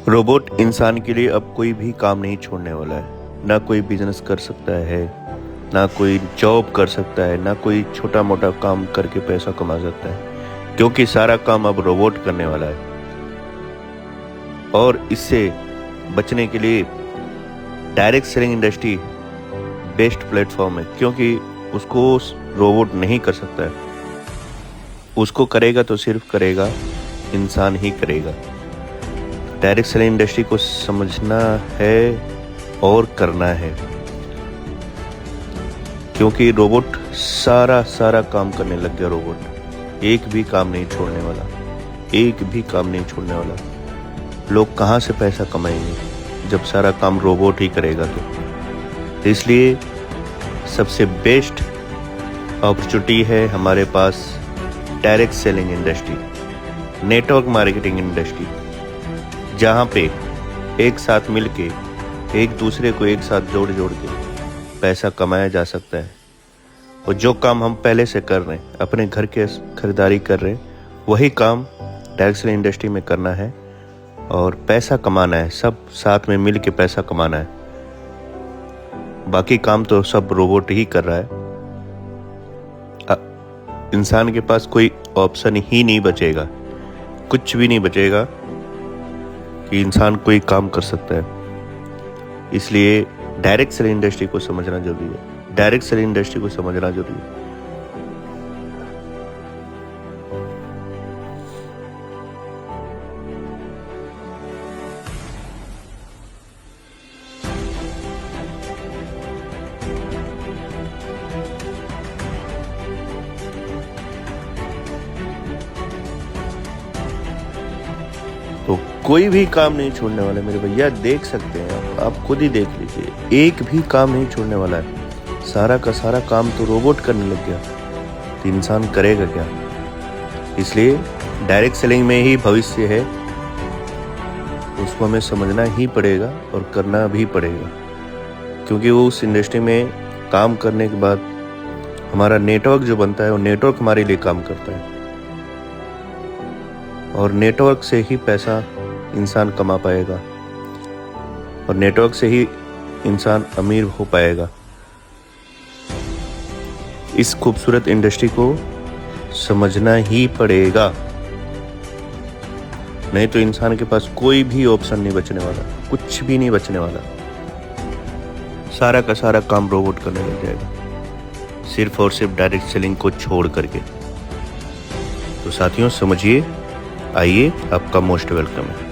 Robot इंसान के लिए अब कोई भी काम नहीं छोड़ने वाला है। ना कोई बिजनेस कर सकता है, ना कोई जॉब कर सकता है, ना कोई छोटा मोटा काम करके पैसा कमा सकता है, क्योंकि सारा काम अब रोबोट करने वाला है। और इससे बचने के लिए direct selling industry best platform है, क्योंकि उसको रोबोट नहीं कर सकता है। उसको करेगा तो सिर्फ करेगा इंसान ही करेगा। डायरेक्ट सेलिंग इंडस्ट्री को समझना है और करना है, क्योंकि रोबोट सारा काम करने लग गया। रोबोट एक भी काम नहीं छोड़ने वाला, एक भी काम नहीं छोड़ने वाला। लोग कहाँ से पैसा कमाएंगे जब सारा काम रोबोट ही करेगा? तो इसलिए सबसे बेस्ट अपॉर्चुनिटी है हमारे पास direct selling industry, network marketing industry, जहाँ पे एक साथ मिलके एक दूसरे को एक साथ जोड़ के पैसा कमाया जा सकता है। और जो काम हम पहले से कर रहे हैं, अपने घर के खरीदारी कर रहे हैं, वही काम डायरेक्ट सेलिंग इंडस्ट्री में करना है और पैसा कमाना है। सब साथ में मिल के पैसा कमाना है। बाकी काम तो सब रोबोट ही कर रहा है। इंसान के पास कोई ऑप्शन ही नहीं बचेगा, कुछ भी नहीं बचेगा कि इंसान कोई काम कर सकता है। इसलिए डायरेक्ट सेलिंग इंडस्ट्री को समझना जरूरी है। डायरेक्ट सेलिंग इंडस्ट्री को समझना जरूरी है। तो कोई भी काम नहीं छोड़ने वाला मेरे भैया, देख सकते हैं आप खुद ही देख लीजिए। एक भी काम नहीं छोड़ने वाला है। सारा का सारा काम तो रोबोट करने लग गया, तो इंसान करेगा क्या? इसलिए डायरेक्ट सेलिंग में ही भविष्य है। उसको हमें समझना ही पड़ेगा और करना भी पड़ेगा, क्योंकि वो उस इंडस्ट्री में काम करने के बाद हमारा नेटवर्क जो बनता है, वो नेटवर्क हमारे लिए काम करता है। और नेटवर्क से ही पैसा इंसान कमा पाएगा, और नेटवर्क से ही इंसान अमीर हो पाएगा। इस खूबसूरत इंडस्ट्री को समझना ही पड़ेगा, नहीं तो इंसान के पास कोई भी ऑप्शन नहीं बचने वाला, कुछ भी नहीं बचने वाला। सारा का सारा काम रोबोट करने लग जाएगा, सिर्फ और सिर्फ डायरेक्ट सेलिंग को छोड़ करके। तो साथियों समझिए, आइए, आपका मोस्ट वेलकम है।